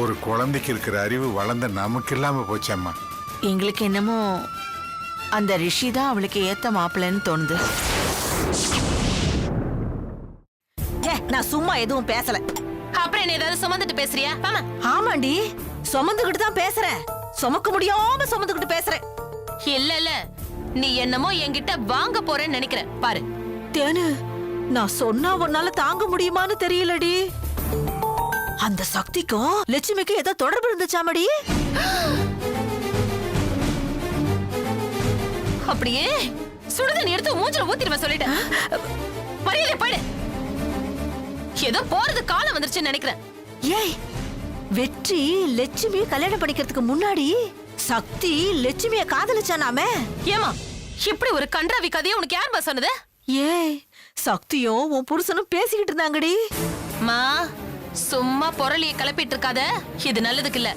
ஒரு குழந்தைக்கு இருக்கிற அறிவு வளர்ந்த நமக்கு இல்லாம போச்சம்மா. எங்களுக்கு என்னமோ அந்த ரிஷி தான் அவளுக்கு ஏத்த மாப்பிள்ளைன்னு தோணுது. நான் சும்மா எதுவும் பேசல. அப்புறம் என்ன ஏதாவது சுமந்துட்டு பேசுறியா? ஆமாண்டி, சுமந்துகிட்டு தான் பேசுறேன். சுமக்க முடியாம சுமந்துகிட்டு பேசுறேன். இல்ல இல்ல, நீ என்னமோ என்கிட்ட வாங்க போறேன்னு நினைக்கிறேன் பாரு. தேனு, நான் சொன்னா உன்னால தாங்க முடியுமான்னு தெரியலடி. அந்த சக்திக்கும் லட்சுமிக்கும் ஏதோ தொடர்பு இருந்துச்சாமடி. அப்படியே சுடுதண்ணி எடுத்து மூஞ்சில ஊத்திடுவேன் சொல்லிட்டேன். மரியாதை போயிடு. ஏதோ போறது காலம் வந்துருச்சுன்னு நினைக்கிறேன். ஏய், வெற்றி லட்சுமி கல்யாணம் பண்ணிக்கிறதுக்கு முன்னாடி சக்தி லட்சுமிய காதலிச்சானாமே. ஏமா இப்படி ஒரு கன்றாவி கதையை உனக்கு யாருமா சொன்னது? ஏய், சக்தியும் உன் புருஷனும் பேசிக்கிட்டு இருந்தாங்கடி. மா சும்மா பொருளிய கிளப்பிட்டு இருக்காத, இது நல்லதுக்கு இல்ல.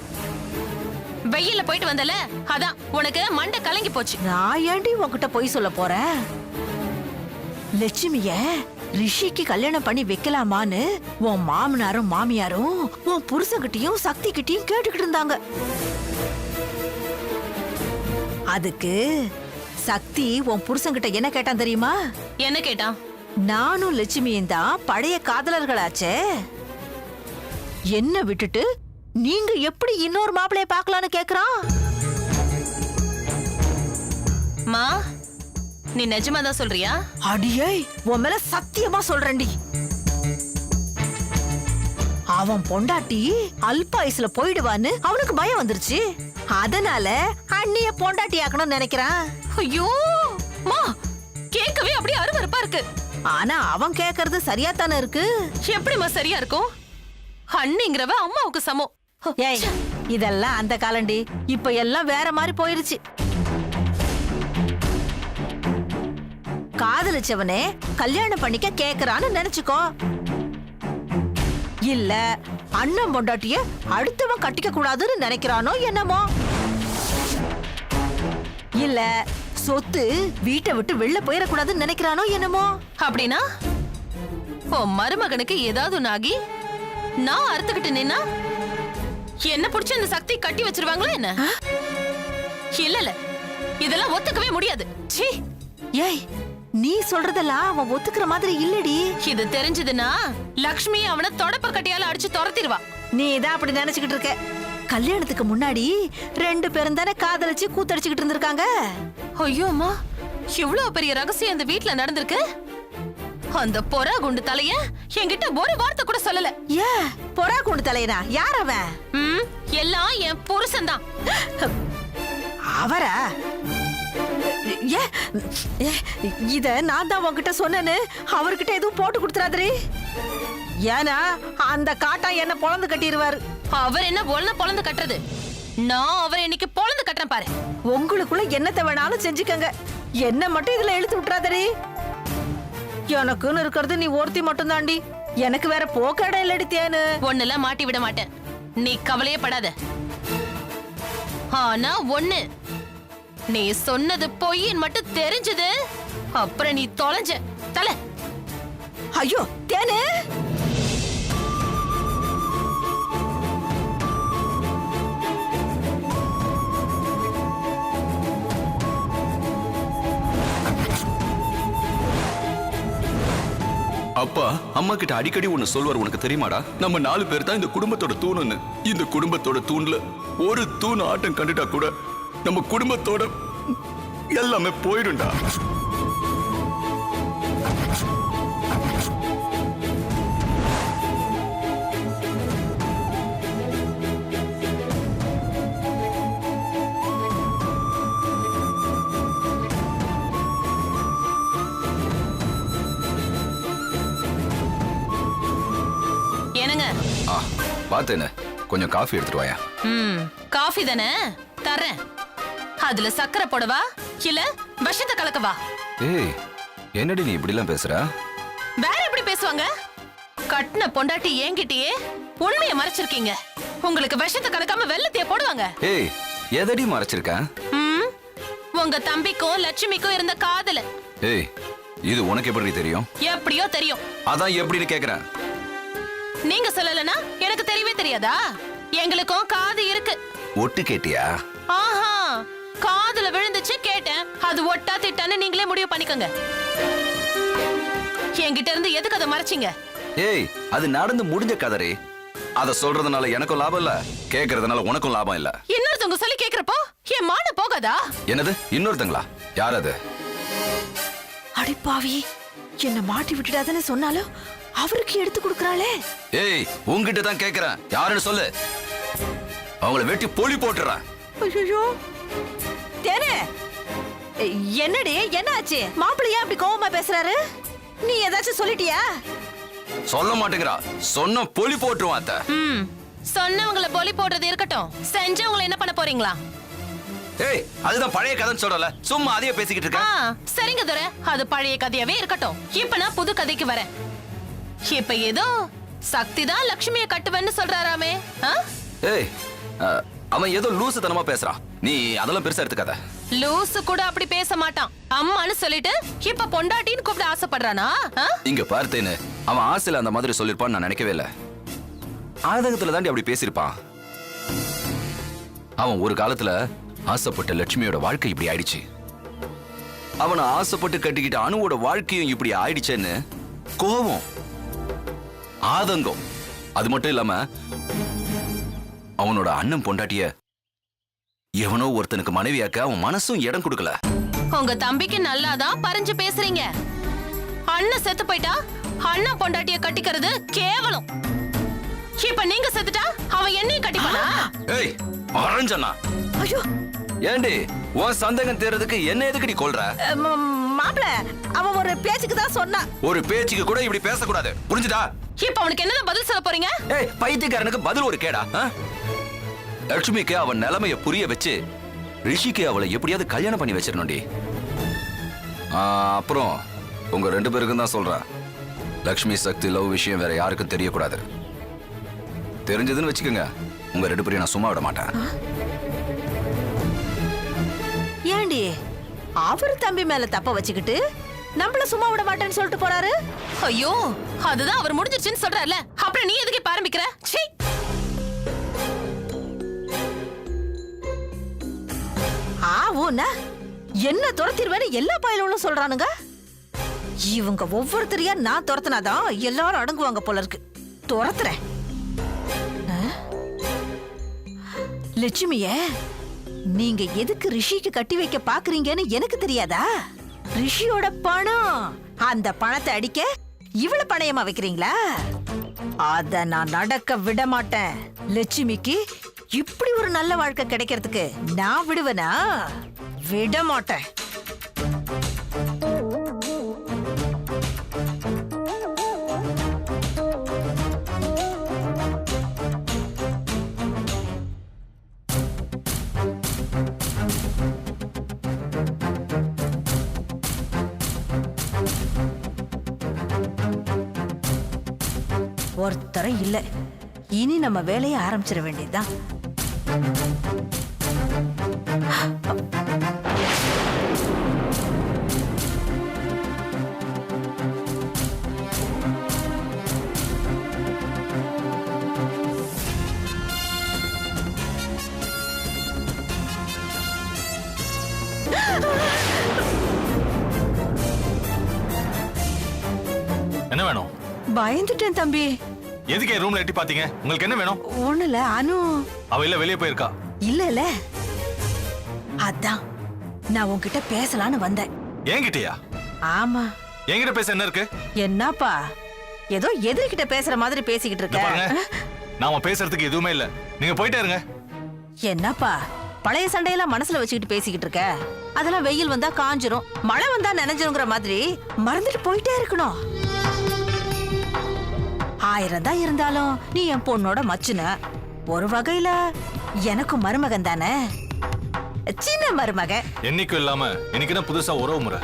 வெயில்ல போயிட்டு வந்தல, அதான் உனக்கு மண்டை கலங்கி போச்சு. நான் ஏண்டி உன்கிட்ட போய் சொல்ல போறேன்? லட்சுமிய ரிஷிக்கு கல்யாணம் பண்ணி வைக்கலாமான்னு உன் மாமனாரும் மாமியாரும் உன் புருஷன்கிட்டயும் சக்தி கிட்டயும் கேட்டுக்கிட்டு இருந்தாங்க. அதுக்கு சக்தி உன் புருஷன்கிட்ட என்ன கேட்டான் தெரியுமா? என்ன கேட்டான்? நானும் லட்சுமியும் தான் பழைய காதலர்களாச்சே, என்ன விட்டுட்டு நீங்க எப்படி இன்னொரு மாப்பிளைய பார்க்கலான்னு கேக்குறான். மா, நீ நிஜமா தான் சொல்றியா? அடியே, உன் மேல சத்தியமா சொல்றேன்டி. அவன் பொண்டாட்டி அல்பாயுசுல போயிடுவான்னு அவனுக்கு பயம் வந்துருச்சு. அதனால அண்ணிய பொண்டாட்டி ஆக்கணும்னு நினைக்கிறான். ஐயோ மா, கேட்கவே அப்படியே அருவருப்பா இருக்கு. ஆனா அவன் கேக்குறது சரியா தானே இருக்கு. எப்படிமா சரியா இருக்கும்? அண்ணிங்கிறவ அம்மாவுக்கு சமம். ஏய், இதெல்லாம் அந்த காலண்டி. இப்ப எல்லாம் வேற மாதிரி போயிருச்சு. காதலிச்சவனே கல்யாணம் பண்ணிக்க கேக்குறான்னு நினைச்சுக்கோ. இல்ல அண்ணன் பொண்டாட்டிய அடுத்தவன் கட்டிக்க கூடாதுன்னு நினைக்கிறானோ என்னமோ. இல்ல சொத்து வீட்டை விட்டு வெளில போயிடக்கூடாதுன்னு நினைக்கிறானோ என்னமோ. அப்படின்னா உன் மருமகனுக்கு ஏதாவது ஒண்ணு ஆகி நான் அறுத்துக்கிட்டு நின்னா என்ன புடிச்சு அந்த சக்தி கட்டி வச்சிருவாங்களா என்ன? இல்ல இல்ல, இதெல்லாம் ஒத்துக்கவே முடியாது. சீ. ஏய், நீ சொல்றதெல்லாம் அவன் ஒத்துக்கிற மாதிரி இல்லடி. இது தெரிஞ்சதுன்னா லக்ஷ்மி அவனை தொடப்ப கட்டியால அடிச்சு துரத்திடுவா. நீ தான் அப்படி நினைச்சுக்கிட்டு இருக்க. கல்யாணத்துக்கு முன்னாடி 2 பேரும் தானே காதலிச்சு கூத்தடிச்சுக்கிட்டு இருந்திருக்காங்க. ஐயோ அம்மா, இவ்வளவு பெரிய ரகசியம் இந்த வீட்ல நடந்திருக்கு. அந்த பொறா குண்டு தலைய என்கிட்ட ஒரு வார்த்தை கூட சொல்லல. ஏ, பொறா குண்டு தலையனா? யார் அவன்? எல்லாம் என் புருஷன் தான். அவரா? இத நான் தான் உன்கிட்ட சொன்னேன்னு அவர்கிட்ட எதுவும் போட்டு கொடுத்துறாதே. ஏன்னா அந்த காட்டா என்ன பொழந்து கட்டிடுவாரு. அவர் என்ன பொழந்து கட்டுறது? நான் அவரை இன்னைக்கு பொழந்து கட்டுறேன் பாரு. உங்களுக்குள்ள என்னத்தை வேணாலும் செஞ்சுக்கங்க, என்ன மட்டும் இதுல இழுத்து விட்டுறாதே. எனக்குன்னு இருக்கிறது நீ ஒருத்தி மட்டும் தாண்டி. எனக்கு வேற போக்கட இல்லடி தேனு. ஒன்னெல்லாம் மாட்டி விட மாட்டேன், நீ கவலையே படாத. ஆனா ஒண்ணு, நீ சொன்னது பொய்ன்னு மட்டும் தெரிஞ்சது அப்புறம் நீ தொலைஞ்ச தலை. ஐயோ தேனு, அப்பா அம்மா கிட்ட அடிக்கடி ஒன்னு சொல்வார், உனக்கு தெரியுமாடா? நம்ம 4 பேர் தான் இந்த குடும்பத்தோட தூணுன்னு. இந்த குடும்பத்தோட தூண்ல ஒரு தூண் ஆட்டம் கண்டுட்டா கூட நம்ம குடும்பத்தோட எல்லாமே போயிடும்டா. என்னங்க? பாத்தேனே, கொஞ்சம் காஃபி எடுத்துட்டு வாயா. காஃபி தானே தரேன். அதுல சக்கரை போடவா இல்ல விஷத்தை கலக்கவா? ஏய், என்னடி நீ இப்படி எல்லாம் பேசுற? வேற எப்படி பேசுவாங்க? கட்டின பொண்டாட்டி ஏங்கிட்டியே உண்மையை மறைச்சிருக்கீங்க. உங்களுக்கு விஷத்தை கணக்காம வெள்ளத்தைய போடுவாங்க. ஏய், எதடி மறைச்சிருக்கேன்? ம், உங்க தம்பிக்கும் லட்சுமிக்கும் இருந்த காதல. ஏய், இது உனக்கு எப்படி தெரியும்? எப்படியோ தெரியும். அதான் எப்படின்னு கேக்குறேன். நீங்க சொல்லலனா எனக்கு தெரியவே தெரியாதா? எங்களுக்கும் காது இருக்கு. ஒட்டு கேட்டியா? ஆஹா, காதுல விழுந்துச்சு கேட்டேன். அது ஒட்டா திட்டான்னு நீங்களே முடிவு பண்ணிக்கோங்க. என்கிட்ட இருந்து எதுக்கு அதை மறைச்சிங்க? ஏய், அது நடந்து முடிஞ்ச கதறி. அத சொல்றதுனால எனக்கும் லாபம் இல்ல, கேக்குறதுனால உனக்கும் லாபம் இல்ல. இன்னொருத்தவங்க சொல்லி கேக்குறப்போ என் மான போகாதா? என்னது இன்னொருத்தங்களா? யார் அது? அடிப்பாவி, என்ன மாட்டி விட்டுடாதன்னு சொன்னாலும் அவருக்கு எடுத்து கொடுக்கறாளே. ஏய், உன்கிட்ட தான் கேக்குறேன், யாருன்னு சொல்லு. அவங்கள வெட்டி பொலி போட்டுறேன். ஐயோ தேனே, என்னடி என்னாச்சு? மாப்பிள்ளையா அப்படி கோவமா பேசுறாரு? நீ ஏதாச்சும் சொல்லிட்டியா? சொல்ல மாட்டேங்கிறா. சொன்ன பொலி போட்டுருவான் அத்தை. ம், சொன்னவங்கள பொலி போடுறது இருக்கட்டும், செஞ்சவங்கள என்ன பண்ண போறீங்களா? ஏய், அதுதான் பழைய கதைன்னு சொல்றல, சும்மா அதையே பேசிக்கிட்டு இருக்க. சரிங்க துரை, அது பழைய கதையாவே இருக்கட்டும். இப்ப நான் புது கதைக்கு வரேன். இப்ப ஏதோ சக்தி தான் லட்சுமியை கட்டுவேன்னு சொல்றாராமே. ஏய், அவன் ஏதோ லூசுத்தனமா பேசுறான். நீ அதெல்லாம் பெருசா எடுத்துக்காத. லூசு கூட அப்படி பேச மாட்டான். அம்மான்னு சொல்லிட்டு இப்ப பொண்டாட்டின்னு கூப்பிட ஆசைப்படுறானா? இங்க பார்த்தேன்னு அவன் ஆசையில அந்த மாதிரி சொல்லிருப்பான்னு நான் நினைக்கவே இல்ல. ஆதங்கத்துல தாண்டி அப்படி பேசிருப்பான். அவன் ஒரு காலத்துல ஆசைப்பட்ட லட்சுமியோட வாழ்க்கை இப்படி ஆயிடுச்சு. அவனை ஆசைப்பட்டு கட்டிக்கிட்ட அணுவோட வாழ்க்கையும் இப்படி ஆயிடுச்சேன்னு கோபம், ஆதங்கம், அது மட்டும் இல்லாம அவனோட அண்ணன் பொண்டாட்டிய எவனோ ஒருத்தனுக்கு மனைவியாக்க அவன் மனசும் இடம் கொடுக்கல. உங்க தம்பிக்கு நல்லாதான் பறிஞ்சு பேசுறீங்க. அண்ணன் செத்து போயிட்டா அண்ணன் பொண்டாட்டிய கட்டிக்கிறது கேவலம். இப்ப நீங்க செத்துட்டா அவன் என்னையும் கட்டிப்பானா? ஏய், அரஞ்சனா. ஐயோ, ஏண்டி உன் சந்தேகம் தேர்றதுக்கு என்ன எதுக்குடி கொல்ற? மாப்பிள்ள அவன் ஒரு பேச்சுக்கு தான் சொன்னான். ஒரு பேச்சுக்கு கூட இப்படி பேசக்கூடாது, புரிஞ்சுதா? இப்ப அவனுக்கு என்னதான் பதில் சொல்ல போறீங்க? ஏய், பைத்தியக்காரனுக்கு பதில் ஒரு கேடா? லட்சுமிக்கு அவன் நிலைமைய புரிய வச்சு ரிஷிக்கு அவளை எப்படியாவது கல்யாணம் பண்ணி வச்சிடணும்டி. அப்புறம் உங்க 2 பேருக்கும் தான் சொல்றேன், லட்சுமி சக்தி லவ் விஷயம் வேற யாருக்கும் தெரியக்கூடாது. தெரிஞ்சதுன்னு வச்சுக்கோங்க, உங்க 2 பேரையும் நான் சும்மா விட மாட்டேன். ஏண்டி அவர் தம்பி மேல தப்ப வச்சுக்கிட்டு நம்மள சும்மா விட மாட்டேன்னு சொல்லிட்டு போறாரு? ஐயோ, அதுதான் அவர் முடிஞ்சிருச்சுன்னு சொல்றாருல, அப்புறம் நீ எதுக்கு இப்ப ஆரம்பிக்கிற? சீ. ஆவுன்னா என்ன துரத்திடுவேன்னு எல்லா பயலும் சொல்றானுங்க. இவங்க ஒவ்வொருத்தரையா நான் துரத்துனாதான் எல்லாரும் அடங்குவாங்க போல இருக்கு. துரத்துறேன். லட்சுமிய நீங்க எதுக்கு ரிஷிக்கு கட்டி வைக்க பாக்குறீங்கன்னு எனக்கு தெரியாதா? ரிஷியோட பணம், அந்த பணத்தை அடிக்க இவ்வளவு பணயமா வைக்கிறீங்களா? அத நான் நடக்க விட மாட்டேன். லட்சுமிக்கு இப்படி ஒரு நல்ல வாழ்க்கை கிடைக்கிறதுக்கு நான் விடுவேனா? விட மாட்டேன். ஒருத்தரும் இல்ல. இனி நம்ம வேலையை ஆரம்பிச்சிட வேண்டியதுதான். என்ன வேணும்? பயந்துட்டேன் தம்பி. எதுக்கு ரூம்ல எட்டி பாத்தீங்க? உங்களுக்கு என்ன வேணும்? ஒண்ணுல அனு அவ இல்ல, வெளியே போயிருக்கா. இல்ல அதான் நான் உன்கிட்ட பேசலான்னு வந்தேன். என்கிட்டயா? ஆமா. என்கிட்ட பேச என்ன இருக்கு? என்னப்பா ஏதோ எதிர்கிட்ட பேசுற மாதிரி பேசிக்கிட்டு இங்க பாருங்க, இருக்க. நாம பேசுறதுக்கு எதுவுமே இல்ல, நீங்க போயிட்டே இருங்க. என்னப்பா பழைய சண்டையெல்லாம் மனசுல வச்சுக்கிட்டு பேசிக்கிட்டு இருக்க? அதெல்லாம் வெயில் வந்தா காஞ்சிரும், மழை வந்தா நனைஞ்சிருங்கிற மாதிரி மறந்துட்டு போயிட்டே இருக்கணும். 1000 தான் இருந்தாலும் நீ என் பொண்ணோட மச்சுன. ஒரு வகையில எனக்கும் மருமகன் தானே, சின்ன மருமக. என்னைக்கும் இல்லாம இன்னைக்கு என்ன புதுசா உறவு முறை?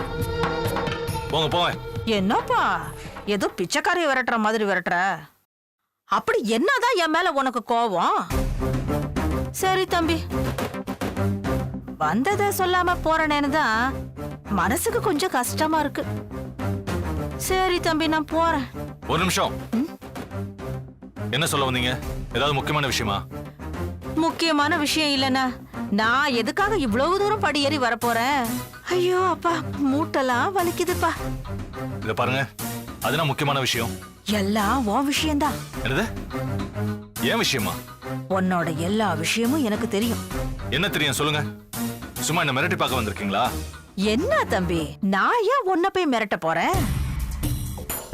போங்க போங்க. என்னப்பா ஏதோ பிச்சைக்காரைய விரட்டுற மாதிரி விரட்டுற. அப்படி என்னதான் என் மேல உனக்கு கோவம்? சரி தம்பி, வந்ததை சொல்லாம போறேன்னு தான் மனசுக்கு கொஞ்சம் கஷ்டமா இருக்கு. சரி தம்பி, நான் போறேன். ஒரு நிமிஷம். என்ன சொல்ல வந்தீங்க? ஏதாவது முக்கியமான விஷயமா? முக்கியமான விஷயம் இல்லைன்னா நான் எதுக்காக இவ்வளவு தூரம் படி ஏறி வரப்போறேன்? ஐயோ அப்பா, மூட்டெல்லாம் வலிக்குதுப்பா. இத பாருங்க, அதுனா முக்கியமான விஷயம். எல்லாம் உன் விஷயம்தான். என்னது? ஏன் விஷயமா? உன்னோட எல்லா விஷயமும் எனக்கு தெரியும். என்ன தெரியும் சொல்லுங்க. சும்மா என்ன மிரட்டி பார்க்க வந்திருக்கீங்களா? என்ன தம்பி, நான் ஏன் உன்னை போய் மிரட்ட போறேன்?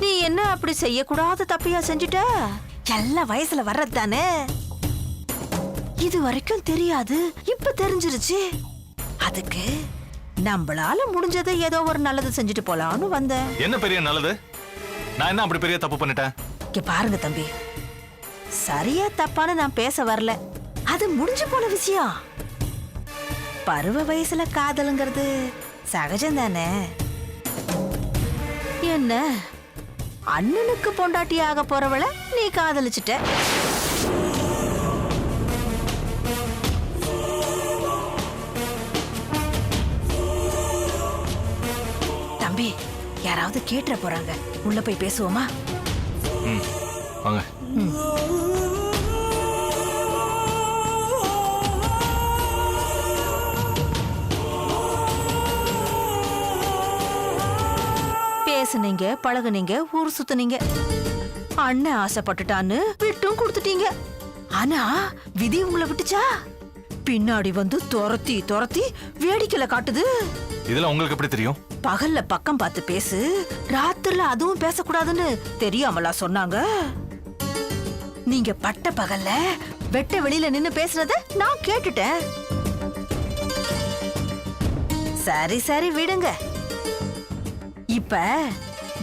நீ என்ன அப்படி செய்யக்கூடாத தப்பியா செஞ்சுட்ட? எல்லா வயசுல வர்றது தானே. இது வரைக்கும் தெரியாது, இப்ப தெரிஞ்சிருச்சு. அதுக்கு நம்மளால முடிஞ்சதை ஏதோ ஒரு நல்லது செஞ்சுட்டு போலான்னு வந்தேன். என்ன பெரிய நல்லது? நான் என்ன அப்படி பெரிய தப்பு பண்ணிட்டேன்? இங்க பாருங்க தம்பி, சரியா தப்பான்னு நான் பேச வரல. அது முடிஞ்சு போன விஷயம். பருவ வயசுல காதலுங்கிறது சகஜம் தானே. என்ன, அண்ணனுக்கு பொண்டாட்டி ஆக போறவள நீ காதலிச்சிட்ட. தம்பி, யாராவது கேட்டுற போறாங்க. உள்ள போய் பேசுவோமா? வாங்க. பேசுனீங்க, பழகுனீங்க, ஊர் சுத்துனீங்க. அண்ணன் ஆசைப்பட்டுட்டான்னு விட்டும் கொடுத்துட்டீங்க. ஆனா விதி உங்களை விட்டுச்சா? பின்னாடி வந்து துரத்தி துரத்தி வேடிக்கையில காட்டுது. இதெல்லாம் உங்களுக்கு எப்படி தெரியும்? பகல்ல பக்கம் பார்த்து பேசு, ராத்திரில அதுவும் பேசக்கூடாதுன்னு தெரியாமலா சொன்னாங்க? நீங்க பட்ட பகல்ல வெட்ட வெளியில நின்னு பேசுறத நான் கேட்டுட்டேன். சரி சரி விடுங்க. இப்ப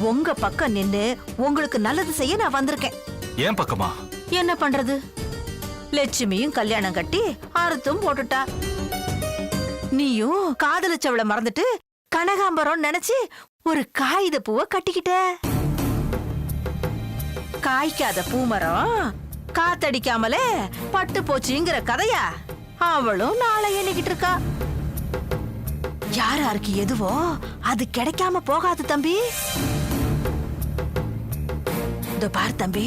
உங்க பக்கம் நின்னு உங்களுக்கு நல்லது செய்ய நான் வந்திருக்கேன். ஏன் பக்கமா? என்ன பண்றது, லட்சுமியும் கல்யாணம் கட்டி அறுத்தும் போட்டுட்டா. நீயும் காதலிச்சவளை மறந்துட்டு கனகாம்பரம் நினைச்சு ஒரு காகித பூவை கட்டிக்கிட்ட. காய்க்காத பூமரம் காத்தடிக்காமலே பட்டு போச்சுங்கிற கதையா அவளும் நாளை எண்ணிக்கிட்டு இருக்கா. யாராருக்கு எதுவோ அது கிடைக்காம போகாது தம்பி. இதோ பார் தம்பி,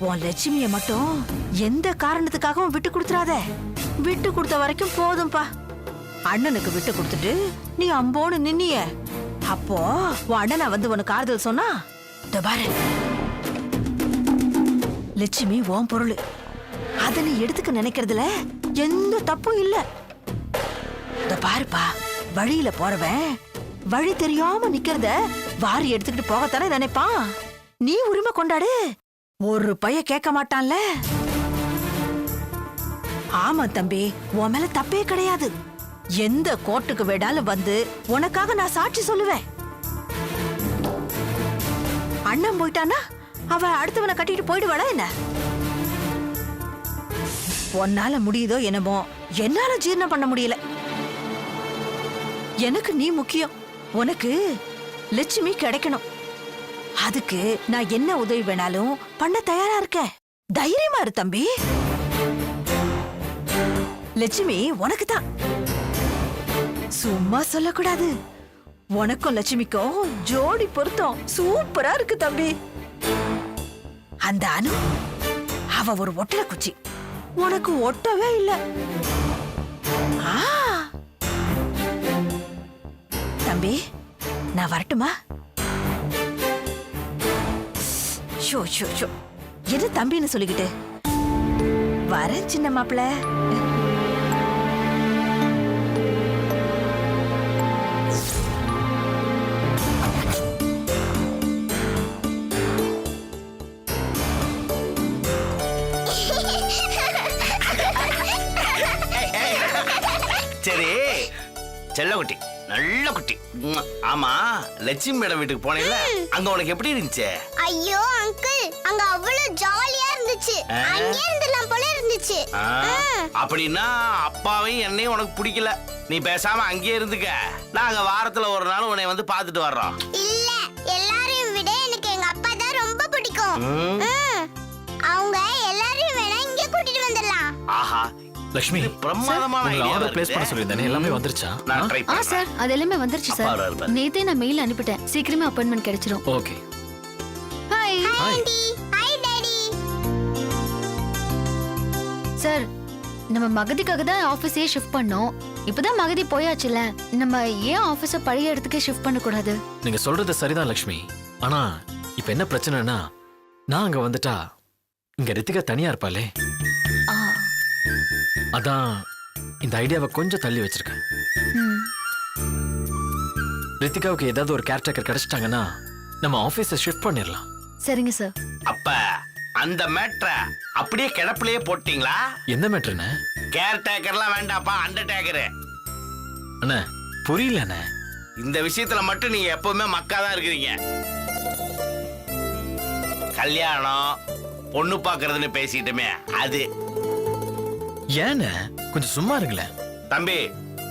உன் லட்சுமிய மட்டும் எந்த காரணத்துக்காகவும் விட்டு கொடுத்துறாத. விட்டு கொடுத்த வரைக்கும் போதும்பா. அண்ணனுக்கு விட்டு கொடுத்துட்டு நீ அம்போன்னு நின்னிய, அப்போ உன் அண்ணனை வந்து உனக்கு ஆறுதல் சொன்னா, இதோ பாரு, லட்சுமி உன் பொருள். அத நீ எடுத்துக்க நினைக்கிறதுல எந்த தப்பும் இல்ல. இதோ பாருப்பா, வழியில போறவன் வழி தெரியாம நிக்கிறத வாரி எடுத்துக்கிட்டு போகத்தானே நினைப்பான். நீ உரிமை கொண்டாடு, ஒரு பைய கேட்க மாட்டான்ல. ஆமா தம்பி, உன் மேல தப்பே கிடையாது. எந்த கோர்ட்டுக்கு வேடாலும் வந்து உனக்காக நான் சாட்சி சொல்லுவேன். அண்ணன் போயிட்டானா அவ அடுத்தவனை கட்டிட்டு போயிடுவாளா என்ன? உன்னால முடியுதோ என்னமோ, என்னால ஜீரணம் பண்ண முடியல. எனக்கு நீ முக்கியம். உனக்கு லட்சுமி கிடைக்கணும். அதுக்கு நான் என்ன உதவி வேணாலும் பண்ண தயாரா இருக்கேன். தைரியமா இரு தம்பி. லட்சுமி உனக்கு தான். சும்மா சொல்லக்கூடாது. உனக்கும் லட்சுமிக்கும் ஜோடி பொருத்தம் சூப்பரா இருக்கு தம்பி. அந்த அனு, அவ ஒரு ஒட்டல குச்சி, உனக்கு ஒட்டவே இல்ல. தம்பி, நான் வரட்டுமா? ஷோ ஷோ ஷோ, என்ன தம்பின்னு சொல்லிக்கிட்டு வரேன் சின்ன மாப்பிள்ள. சரி செல்ல குட்டி, நல்ல குட்டி. ஆமா, லட்சுமி மேடம் வீட்டுக்கு போனேன்ல, அங்க உனக்கு எப்படி இருந்துச்சு? ஐயோ அங்கிள், அங்க அவ்வளவு ஜாலியா இருந்துச்சு. அங்கே இருந்தலாம் போல இருந்துச்சு. அப்படின்னா அப்பாவையும் என்னையும் உனக்கு பிடிக்கல. நீ பேசாம அங்கேயே இருந்துக்க. நாங்க வாரத்துல ஒரு நாள் உன்னை வந்து பாத்துட்டு வர்றோம். இல்ல, எல்லாரையும் விட அவங்க எல்லாரையும் வேணா இங்க கூட்டிட்டு வந்துடலாம். ஆஹா, லக்ஷ்மி பிரமாதமான உங்களை idea-வா ஆர்டர் பிளேஸ் பண்ண இருக்குது. சொல்லியிருந்தேனே எல்லாமே வந்துருச்சா? நான் ட்ரை ஆ பண்றேன். சார் அது எல்லாமே வந்துருச்சு அப்பா சார். வராரு பாரு. நேத்தே நான் மெயில் அனுப்பிட்டேன். சீக்கிரமே அப்பாயின்மெண்ட் கிடைச்சிரும். Okay. Hi aunty, hi daddy. Sir, நம்ம மகதிக்காக தான் ஆபீஸே ஷிஃப்ட் பண்ணோம். இப்பதான் மகதி போயாச்சுல, நம்ம ஏன் ஆபீஸ பழைய இடத்துக்கே ஷிஃப்ட் பண்ண கூடாது? நீங்க சொல்றது சரிதான் லக்ஷ்மி. ஆனா இப்ப என்ன பிரச்சனைனா, நான் அங்க வந்துட்டா இங்க ரித்திகா தனியா இருப்பாளே. ஆ, அதான் இந்த ஐடியாவை கொஞ்சம் தள்ளி வச்சிருக்கேன். ம். ரித்திகாவுக்கு ஏதாவது ஒரு கேர்டேக்கர் கிடைச்சிட்டாங்கன்னா நம்ம ஆபீஸை ஷிஃப்ட் பண்ணிடலாம். சரிங்க சார். அப்ப அந்த மேட்ர அப்படியே கிடப்பிலேயே போட்டீங்களா? எந்த மேட்ருண்ணே? கேர் டேக்கர்லாம் வேண்டாப்பா, அண்டர்டேக்கரு. அண்ணே புரியல அண்ணே. இந்த விஷயத்துல மட்டும் நீங்க எப்பவுமே மக்கா தான் இருக்கிறீங்க. கல்யாணம் பொண்ணு பாக்குறதுன்னு பேசிட்டுமே அது. ஏண்ணே கொஞ்சம் சும்மா இருங்களேன். தம்பி,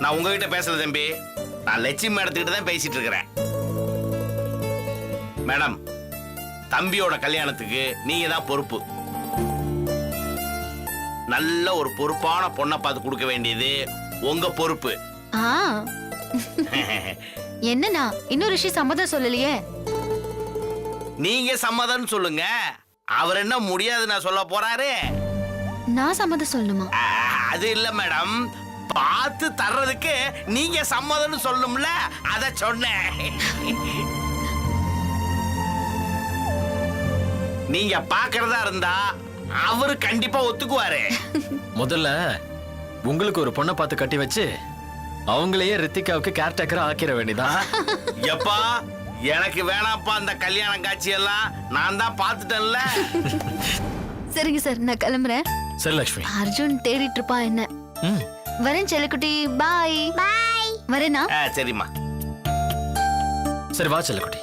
நான் உங்ககிட்ட பேசல தம்பி, நான் லட்சுமி மேடத்துக்கிட்ட தான் பேசிட்டு இருக்கிறேன். மேடம், தம்பியோட கல்யாணத்துக்கு நீங்க தான் பொறுப்பு. நல்ல ஒரு பொறுப்பான பொண்ணை பார்த்து கொடுக்க வேண்டியது உங்க பொறுப்பு. ஆ, என்னண்ணா இன்னொரு விஷயம் சம்மதம் சொல்லலையே? நீங்க சம்மதம் சொல்லுங்க. அவர் என்ன முடியாது நான் சொல்ல போறாரு? நான் சம்மதம் சொல்லணுமா? அது இல்ல மேடம், பார்த்து தர்றதுக்கு நீங்க சம்மதம்னு சொல்லணும்ல, அத சொன்னேன். நீங்க பாக்குறதா இருந்தா அவரு கண்டிப்பா ஒத்துக்குவாரு. முதல்ல உங்களுக்கு ஒரு பொண்ணை பார்த்து கட்டி வச்சு அவங்களையே ரித்திகாவுக்கு கேர்டேக்கரா ஆக்கிர வேண்டியதான். எப்பா, எனக்கு வேணாப்பா அந்த கல்யாண காட்சி எல்லாம், நான் தான் பார்த்துட்டேன்ல. சரிங்க சார், நான் கிளம்புறேன். சரி லக்ஷ்மி. அர்ஜுன் தேடிட்டு இருப்பான் என்ன. ம். வரேன் செல்லக்குட்டி, பாய். பாய். வரேனா? சரிம்மா. சரி வா செல்லக்குட்டி.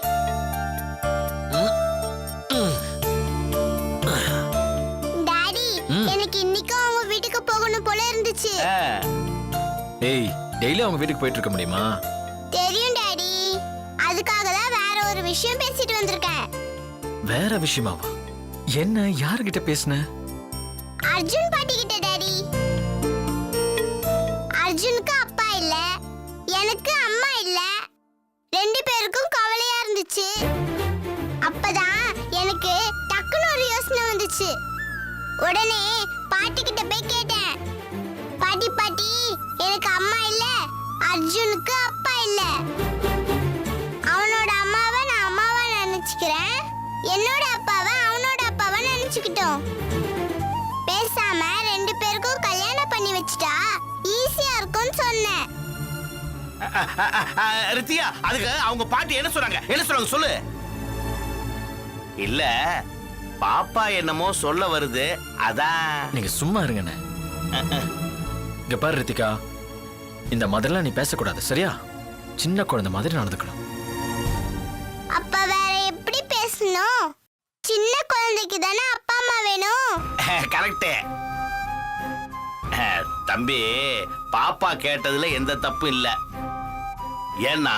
டாடி, எனக்கு இன்னைக்கும் அவங்க வீட்டுக்கு போகணும் போல இருந்துச்சு. ஏய் டெய்லி அவங்க வீட்டுக்கு போயிட்டு இருக்க முடியுமா? தெரியும் டாடி, அதுக்காக தான் வேற ஒரு விஷயம் பேசிட்டு வந்திருக்கேன். வேற விஷயமாவா? என்ன யாருகிட்ட பேசுன? அர்ஜுன் பாட்டி கிட்ட டாடி. அர்ஜுனுக்கு அப்பா இல்ல, எனக்கு அம்மா இல்ல, ரெண்டு பேருக்கும் கவலையா இருந்துச்சு. அப்பதான் எனக்கு டக்குனு ஒரு யோசனை வந்துச்சு. உடனே பாட்டி கிட்ட போய் கேட்டேன், பாட்டி பாட்டி எனக்கு அம்மா இல்ல, அர்ஜுனுக்கு அப்பா இல்ல. அவனோட அம்மாவை நான் அம்மாவா நினைச்சுக்கிறேன், என்னோட அப்பாவை அவனோட அப்பாவா நினைச்சுக்கிட்டோம். பேசாம ரெண்டு பேருக்கும் கல்யாணம் பண்ணி வச்சுட்டா ஈஸியா இருக்கும்னு சொன்னேன். ரித்தியா, அதுக்கு அவங்க பாட்டி என்ன சொன்னாங்க? என்ன சொன்னாங்க சொல்லு. இல்ல, பாப்பா என்னமோ சொல்ல வருது, அதான். நீங்க சும்மா இருங்கண்ணே. இங்க பாரு ரித்திகா, இந்த மாதிரிலாம் நீ பேசக்கூடாது சரியா? சின்ன குழந்தை மாதிரி நடந்துக்கணும். அப்ப வேற எப்படி பேசணும்? சின்ன குழந்தைக்கு தானே அப்பா அம்மா வேணும். கரெக்ட். தம்பி, பாப்பா கேட்டதுல எந்த தப்பு இல்ல. ஏன்னா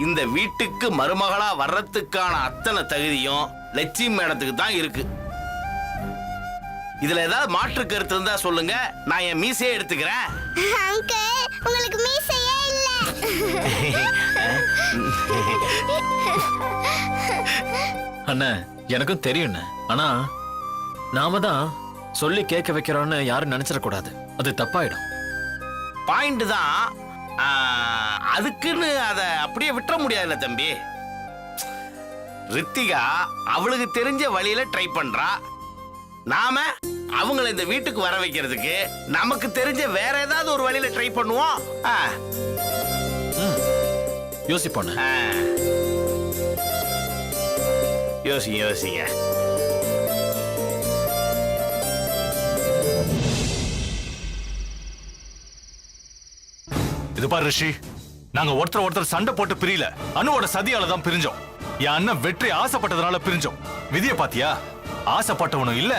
இந்த வீட்டுக்கு மருமகளா வர்றதுக்கான அத்தனை தகுதியும் லட்சுமி மேடத்துக்கு தான் இருக்கு. இதுல ஏதாவது மாற்று கருத்து இருந்தா சொல்லுங்க, நான் என் மீசையே எடுத்துக்கிறேன். அங்கிள், உங்களுக்கு மீசையே இல்ல. அண்ணா எனக்கும் தெரியும். ஆனா நாம தான் சொல்லி கேட்க வைக்கிறோம்னு யாரும் நினைச்சிடக்கூடாது. அது தப்பாயிடும். பாயிண்ட் தான். அதுக்குன்னு அதை அப்படியே விட்டுற முடியாதுல்ல தம்பி. ரித்திகா அவளுக்கு தெரிஞ்ச வழியில ட்ரை பண்றா. நாம அவங்கள இந்த வீட்டுக்கு வர வைக்கிறதுக்கு நமக்கு தெரிஞ்ச வேற ஏதாவது ஒரு வழியில ட்ரை பண்ணுவோம். யோசிப்போண்ணே. யோசிங்க யோசிங்க. இது பாரு ரிஷி, நாங்க ஒருத்தர் சண்டை போட்டு பிரியல. அனுவோட சதியால தான் பிரிஞ்சோம். என் அண்ணன் வெற்றி ஆசைப்பட்டதுனால பிரிஞ்சோம். விதிய பாத்தியா? ஆசைப்பட்டவனும் இல்ல,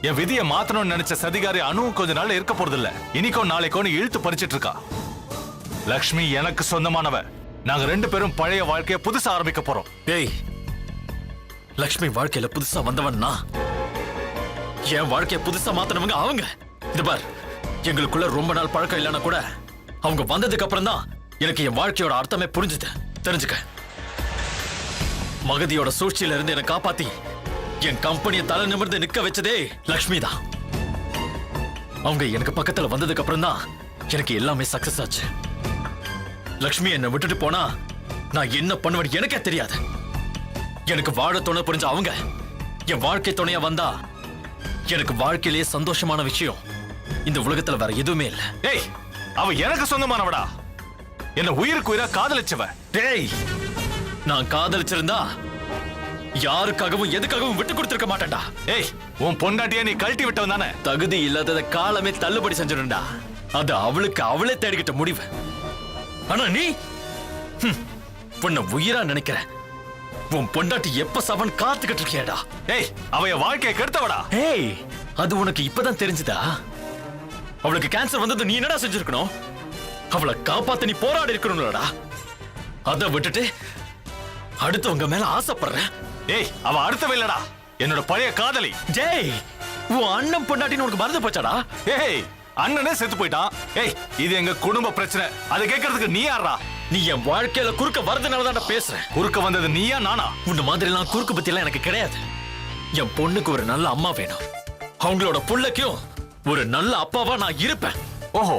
என் விதியை மாத்தணும்னு நினைச்ச சதிகாரி அனுவும் கொஞ்ச நாள்ல இருக்க போறது இல்ல. இன்னைக்கோ நாளைக்கோன்னு இழுத்து பறிச்சிட்டு இருக்கா. லக்ஷ்மி எனக்கு சொந்தமானவ. நாங்க ரெண்டு பேரும் பழைய வாழ்க்கைய புதுசா ஆரம்பிக்க போறோம். ஏய், லக்ஷ்மி வாழ்க்கையில புதுசா வந்தவன் நான். என் வாழ்க்கைய புதுசா மாத்தினவங்க அவங்க. இது பார், எங்களுக்குள்ள ரொம்ப நாள் பழக்கம் இல்லைன்னா கூட அவங்க வந்ததுக்கு அப்புறம் தான் எனக்கு என் வாழ்க்கையோட அர்த்தமே புரிஞ்சுது. தெரிஞ்சுக்க, மகதியோட சூழ்ச்சியில இருந்து என்னை காப்பாத்தி என் கம்பெனியை தலை நிமிர்ந்து நிக்க வச்சதே லக்ஷ்மி தான். அவங்க எனக்கு பக்கத்துல வந்ததுக்கு அப்புறம் தான் எனக்கு எல்லாமே சக்சஸ் ஆச்சு. லக்ஷ்மி என்னை விட்டுட்டு போனா நான் என்ன பண்ணுவேன் எனக்கே தெரியாது. எனக்கு வாழ துணை புரிஞ்ச அவங்க என் வாழ்க்கை துணையா வந்தா எனக்கு வாழ்க்கையிலேயே சந்தோஷமான விஷயம் இந்த உலகத்துல வேற எதுவுமே இல்ல. ஏய், அவ எனக்கு சொந்தமானவடா. என்ன உயிருக்கு உயிரா காதலிச்சவ. டேய், நான் காதலிச்சிருந்தா யாருக்காகவும் எதுக்காகவும் விட்டு கொடுத்திருக்க மாட்டேன்டா. ஏய், உன் பொண்டாட்டிய நீ கழட்டி விட்டவன் தானே? தகுதி இல்லாதத காலமே தள்ளுபடி செஞ்சிடும்டா. அது அவளுக்கு அவளே தேடிக்கிட்ட முடிவு. ஆனா நீ உன்னை உயிரா நினைக்கிற உன் பொண்டாட்டி எப்ப சவன் காத்துக்கிட்டு இருக்கியாடா. ஏய், அவ என் வாழ்க்கையை கெடுத்தவடா. ஏய், அது உனக்கு இப்பதான் தெரிஞ்சுதா? அவளுக்கு கேன்சர் வந்தது நீ என்னடா செஞ்சிருக்கணும்? அவளை காப்பாத்த நீ போராடி இருக்கணும்லடா. அதை விட்டுட்டு அடுத்தவங்க மேல ஆசைப்படுற. ஏய், அவ அடுத்தவ இல்லடா, என்னோட பழைய காதலி. ஜெய், உன் அண்ணன் பொண்டாட்டின்னு உனக்கு மறந்து போச்சாடா? ஏய், அண்ணனே செத்து போயிட்டான். ஏய், இது எங்க குடும்ப பிரச்சனை. அதை கேட்கறதுக்கு நீ யாரா? நீ என் வாழ்க்கையில குறுக்க வரதுனாலதான் பேசுறேன். குறுக்க வந்தது நீயா நானா? உன்ன மாதிரி எல்லாம் குறுக்கு பத்தி எல்லாம் எனக்கு கிடையாது. என் பொண்ணுக்கு ஒரு நல்ல அம்மா வேணும். அவங்களோட புள்ளைக்கும் ஒரு நல்ல அப்பாவா நான் இருப்பேன். ஓஹோ,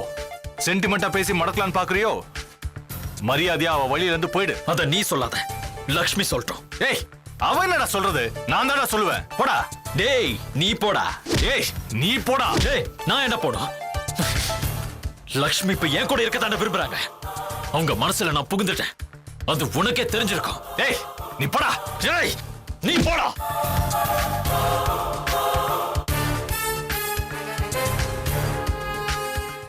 சென்டிமெண்டா பேசி மடக்கலான்னு பாக்குறியோ? மரியாதையா அவ வழியில இருந்து போயிடு. அத நீ சொல்லாத, லக்ஷ்மி சொல்றோம். ஏய், அவ என்னடா சொல்றது? நான் தானடா சொல்லுவேன். போடா. டேய், நீ போடா. ஏய், நீ போடா. டேய், நான் என்ன போடும்? லக்ஷ்மி இப்ப என் கூட இருக்கத்தாண்ட விரும்புறாங்க. அவங்க மனசுல நான் புகுந்துட்டேன். அது உனக்கே தெரிஞ்சிருக்கும். ஏய், நீ போடா. டேய், நீ போடா.